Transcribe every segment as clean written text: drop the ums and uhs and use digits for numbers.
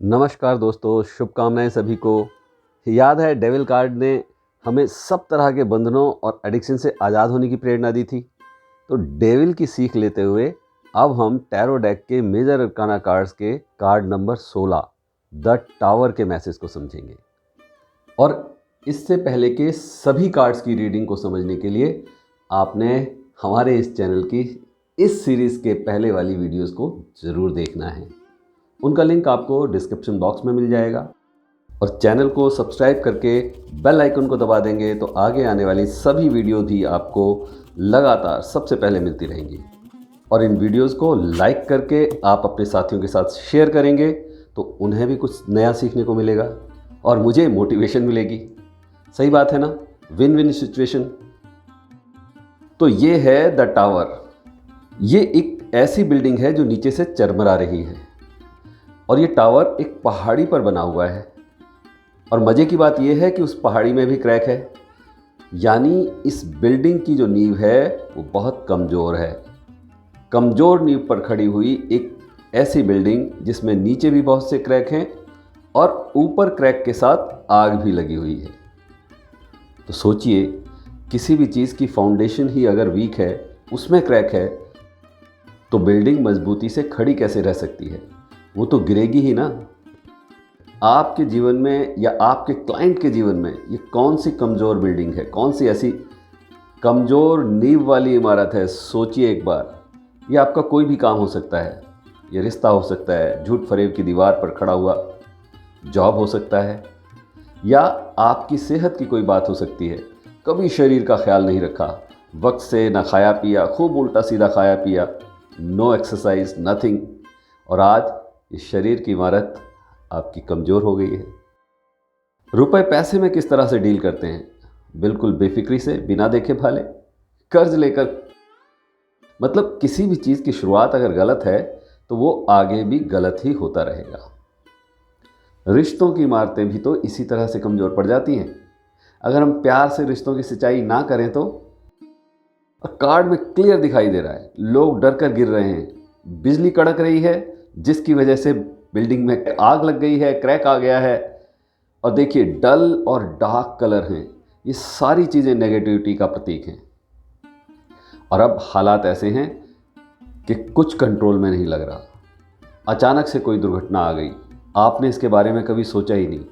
नमस्कार दोस्तों, शुभकामनाएं सभी को। याद है डेविल कार्ड ने हमें सब तरह के बंधनों और एडिक्शन से आज़ाद होने की प्रेरणा दी थी। तो डेविल की सीख लेते हुए अब हम टैरो डेक के मेजर अरकाना कार्ड्स के कार्ड नंबर 16 द टावर के मैसेज को समझेंगे। और इससे पहले के सभी कार्ड्स की रीडिंग को समझने के लिए आपने हमारे इस चैनल की इस सीरीज़ के पहले वाली वीडियोस को ज़रूर देखना है। उनका लिंक आपको डिस्क्रिप्शन बॉक्स में मिल जाएगा। और चैनल को सब्सक्राइब करके बेल आइकन को दबा देंगे तो आगे आने वाली सभी वीडियो भी आपको लगातार सबसे पहले मिलती रहेंगी। और इन वीडियोस को लाइक करके आप अपने साथियों के साथ शेयर करेंगे तो उन्हें भी कुछ नया सीखने को मिलेगा और मुझे मोटिवेशन मिलेगी। सही बात है ना? Win win situation. तो ये है द टावर। ये एक ऐसी बिल्डिंग है जो नीचे से चरमरा रही है और ये टावर एक पहाड़ी पर बना हुआ है। और मज़े की बात यह है कि उस पहाड़ी में भी क्रैक है, यानी इस बिल्डिंग की जो नींव है वो बहुत कमज़ोर है। कमज़ोर नींव पर खड़ी हुई एक ऐसी बिल्डिंग जिसमें नीचे भी बहुत से क्रैक हैं और ऊपर क्रैक के साथ आग भी लगी हुई है। तो सोचिए, किसी भी चीज़ की फाउंडेशन ही अगर वीक है, उसमें क्रैक है, तो बिल्डिंग मजबूती से खड़ी कैसे रह सकती है? वो तो गिरेगी ही ना। आपके जीवन में या आपके क्लाइंट के जीवन में ये कौन सी कमज़ोर बिल्डिंग है, कौन सी ऐसी कमज़ोर नींव वाली इमारत है? सोचिए एक बार। ये आपका कोई भी काम हो सकता है, ये रिश्ता हो सकता है, झूठ फरेब की दीवार पर खड़ा हुआ जॉब हो सकता है, या आपकी सेहत की कोई बात हो सकती है। कभी शरीर का ख्याल नहीं रखा, वक्त से ना खाया पिया, खूब उल्टा सीधा खाया पिया, नो एक्सरसाइज, नथिंग, और आज इस शरीर की इमारत आपकी कमज़ोर हो गई है। रुपए पैसे में किस तरह से डील करते हैं? बिल्कुल बेफिक्री से, बिना देखे भाले, कर्ज लेकर। मतलब किसी भी चीज़ की शुरुआत अगर गलत है तो वो आगे भी गलत ही होता रहेगा। रिश्तों की इमारतें भी तो इसी तरह से कमज़ोर पड़ जाती हैं अगर हम प्यार से रिश्तों की सिंचाई ना करें तो। और कार्ड में क्लियर दिखाई दे रहा है, लोग डर कर गिर रहे हैं, बिजली कड़क रही है जिसकी वजह से बिल्डिंग में आग लग गई है, क्रैक आ गया है। और देखिए, डल और डार्क कलर हैं, ये सारी चीज़ें नेगेटिविटी का प्रतीक हैं। और अब हालात ऐसे हैं कि कुछ कंट्रोल में नहीं लग रहा। अचानक से कोई दुर्घटना आ गई, आपने इसके बारे में कभी सोचा ही नहीं,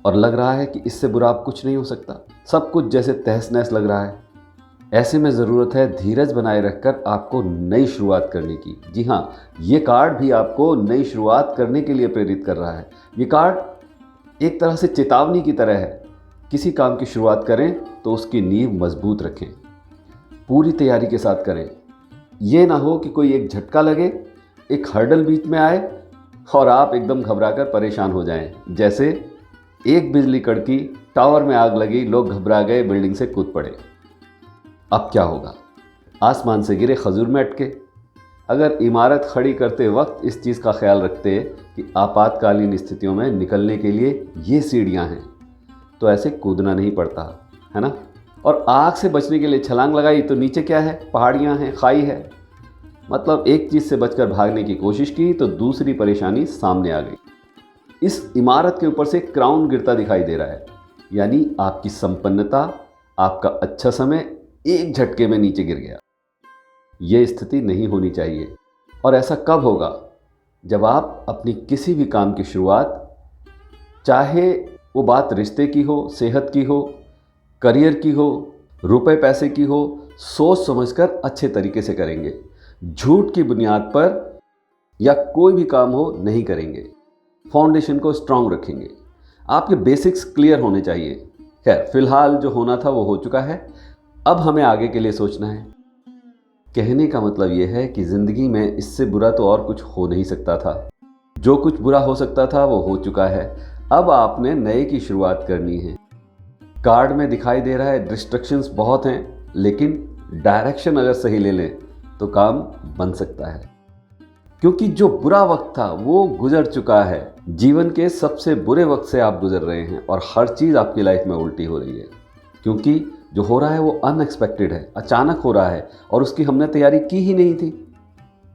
और लग रहा है कि इससे बुरा अब कुछ नहीं हो सकता। सब कुछ जैसे तहस नहस लग रहा है। ऐसे में ज़रूरत है धीरज बनाए रखकर आपको नई शुरुआत करने की। जी हाँ, ये कार्ड भी आपको नई शुरुआत करने के लिए प्रेरित कर रहा है। ये कार्ड एक तरह से चेतावनी की तरह है। किसी काम की शुरुआत करें तो उसकी नींव मजबूत रखें, पूरी तैयारी के साथ करें। ये ना हो कि कोई एक झटका लगे, एक हर्डल बीच में आए और आप एकदम घबराकर परेशान हो जाएं। जैसे एक बिजली कड़की, टावर में आग लगी, लोग घबरा गए, बिल्डिंग से कूद पड़े। अब क्या होगा? आसमान से गिरे, खजूर में अटके। अगर इमारत खड़ी करते वक्त इस चीज़ का ख्याल रखते कि आपातकालीन स्थितियों में निकलने के लिए ये सीढ़ियाँ हैं, तो ऐसे कूदना नहीं पड़ता, है ना? और आग से बचने के लिए छलांग लगाई तो नीचे क्या है? पहाड़ियाँ हैं, खाई है। मतलब एक चीज़ से बचकर भागने की कोशिश की तो दूसरी परेशानी सामने आ गई। इस इमारत के ऊपर से क्राउन गिरता दिखाई दे रहा है, यानी आपकी संपन्नता, आपका अच्छा समय एक झटके में नीचे गिर गया। यह स्थिति नहीं होनी चाहिए। और ऐसा कब होगा? जब आप अपनी किसी भी काम की शुरुआत, चाहे वो बात रिश्ते की हो, सेहत की हो, करियर की हो, रुपए पैसे की हो, सोच समझकर अच्छे तरीके से करेंगे। झूठ की बुनियाद पर या कोई भी काम हो नहीं करेंगे। फाउंडेशन को स्ट्रांग रखेंगे। आपके बेसिक्स क्लियर होने चाहिए। खैर, फिलहाल जो होना था वो हो चुका है। अब हमें आगे के लिए सोचना है। कहने का मतलब यह है कि ज़िंदगी में इससे बुरा तो और कुछ हो नहीं सकता था। जो कुछ बुरा हो सकता था वो हो चुका है। अब आपने नए की शुरुआत करनी है। कार्ड में दिखाई दे रहा है डिस्ट्रक्शंस बहुत हैं, लेकिन डायरेक्शन अगर सही ले लें तो काम बन सकता है। क्योंकि जो बुरा वक्त था वो गुजर चुका है। जीवन के सबसे बुरे वक्त से आप गुजर रहे हैं और हर चीज़ आपकी लाइफ में उल्टी हो रही है, क्योंकि जो हो रहा है वो अनएक्सपेक्टेड है, अचानक हो रहा है और उसकी हमने तैयारी की ही नहीं थी।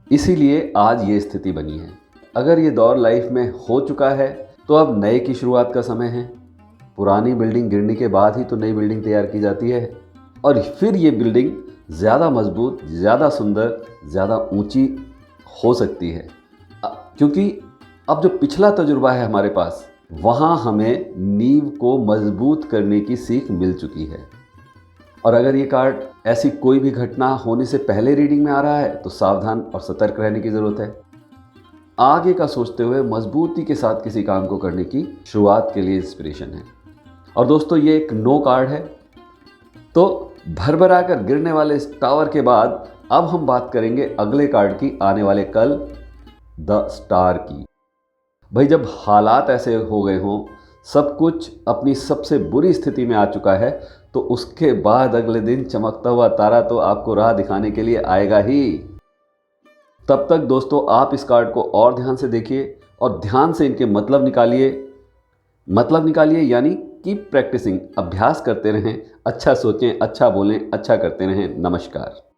इसीलिए आज ये स्थिति बनी है। अगर ये दौर लाइफ में हो चुका है तो अब नए की शुरुआत का समय है। पुरानी बिल्डिंग गिरने के बाद ही तो नई बिल्डिंग तैयार की जाती है और फिर ये बिल्डिंग ज़्यादा मजबूत, ज़्यादा सुंदर, ज़्यादा ऊंची हो सकती है। क्योंकि अब जो पिछला तजुर्बा है हमारे पास, वहाँ हमें नींव को मजबूत करने की सीख मिल चुकी है। और अगर ये कार्ड ऐसी कोई भी घटना होने से पहले रीडिंग में आ रहा है तो सावधान और सतर्क रहने की ज़रूरत है। आगे का सोचते हुए मजबूती के साथ किसी काम को करने की शुरुआत के लिए इंस्पिरेशन है। और दोस्तों, ये एक नो कार्ड है। तो भरभरा कर गिरने वाले इस टावर के बाद अब हम बात करेंगे अगले कार्ड की, आने वाले कल, द स्टार की। भाई, जब हालात ऐसे हो गए हों, सब कुछ अपनी सबसे बुरी स्थिति में आ चुका है, तो उसके बाद अगले दिन चमकता हुआ तारा तो आपको राह दिखाने के लिए आएगा ही। तब तक दोस्तों, आप इस कार्ड को और ध्यान से देखिए और ध्यान से इनके मतलब निकालिए, यानी कीप प्रैक्टिसिंग, अभ्यास करते रहें, अच्छा सोचें, अच्छा बोलें, अच्छा करते रहें। नमस्कार।